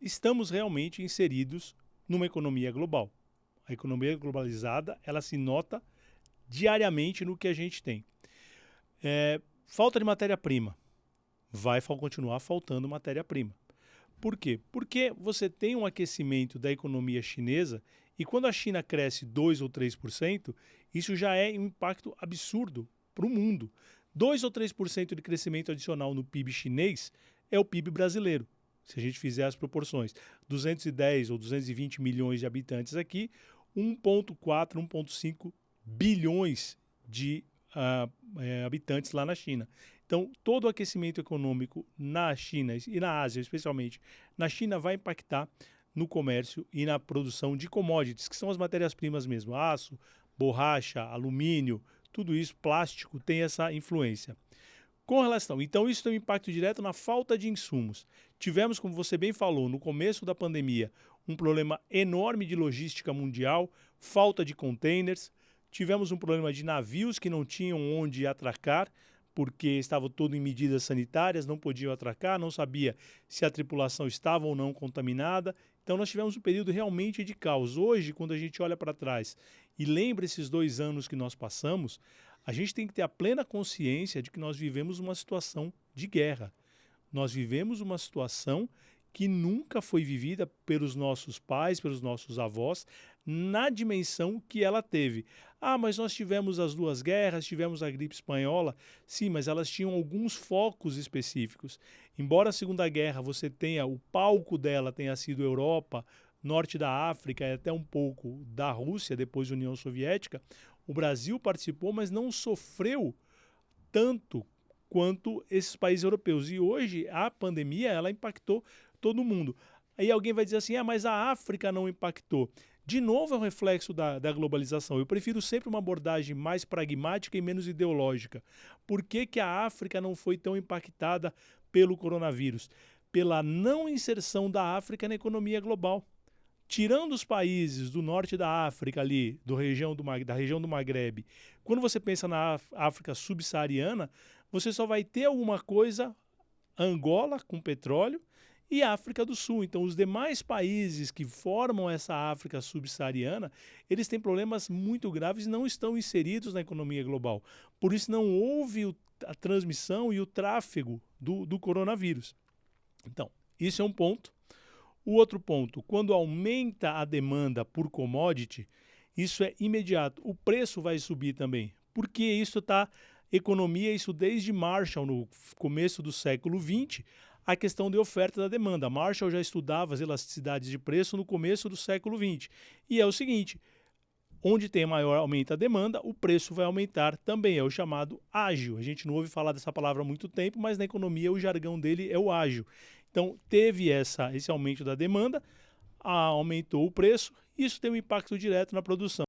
estamos realmente inseridos numa economia global. A economia globalizada, ela se nota diariamente no que a gente tem. Falta de matéria-prima. Vai continuar faltando matéria-prima. Por quê? Porque você tem um aquecimento da economia chinesa e quando a China cresce 2 ou 3%, isso já é um impacto absurdo para o mundo. 2 ou 3% de crescimento adicional no PIB chinês é o PIB brasileiro, se a gente fizer as proporções. 210 ou 220 milhões de habitantes aqui, 1,4, 1,5 bilhões de habitantes lá na China. Então, todo o aquecimento econômico na China e na Ásia, especialmente na China, vai impactar no comércio e na produção de commodities, que são as matérias-primas mesmo, aço, borracha, alumínio, tudo isso, plástico, tem essa influência. Com relação, então isso tem um impacto direto na falta de insumos. Tivemos, como você bem falou, no começo da pandemia, um problema enorme de logística mundial, falta de containers, tivemos um problema de navios que não tinham onde atracar, porque estavam todos em medidas sanitárias, não podiam atracar, não sabia se a tripulação estava ou não contaminada. Então nós tivemos um período realmente de caos. Hoje, quando a gente olha para trás e lembra esses 2 anos que nós passamos, a gente tem que ter a plena consciência de que nós vivemos uma situação de guerra. Nós vivemos uma situação que nunca foi vivida pelos nossos pais, pelos nossos avós, na dimensão que ela teve. Ah, mas nós tivemos as 2 guerras, tivemos a gripe espanhola. Sim, mas elas tinham alguns focos específicos. Embora a Segunda Guerra você tenha, o palco dela tenha sido Europa, norte da África e até um pouco da Rússia, depois União Soviética, o Brasil participou, mas não sofreu tanto quanto esses países europeus. E hoje a pandemia ela impactou todo mundo. Aí alguém vai dizer assim, mas a África não impactou. De novo é um reflexo da globalização. Eu prefiro sempre uma abordagem mais pragmática e menos ideológica. Por que que a África não foi tão impactada pelo coronavírus? Pela não inserção da África na economia global. Tirando os países do norte da África ali, da região do Maghreb, quando você pensa na África subsaariana, você só vai ter alguma coisa, Angola com petróleo e África do Sul. Então os demais países que formam essa África subsaariana, eles têm problemas muito graves e não estão inseridos na economia global. Por isso não houve a transmissão e o tráfego do coronavírus. Então, isso é um ponto. O outro ponto, quando aumenta a demanda por commodity, isso é imediato. O preço vai subir também, porque isso está economia, isso desde Marshall, no começo do século XX, a questão de oferta e da demanda. Marshall já estudava as elasticidades de preço no começo do século XX. E é o seguinte, onde tem maior aumento a demanda, o preço vai aumentar também, é o chamado ágio. A gente não ouve falar dessa palavra há muito tempo, mas na economia o jargão dele é o ágio. Então, teve esse aumento da demanda, aumentou o preço, e isso tem um impacto direto na produção.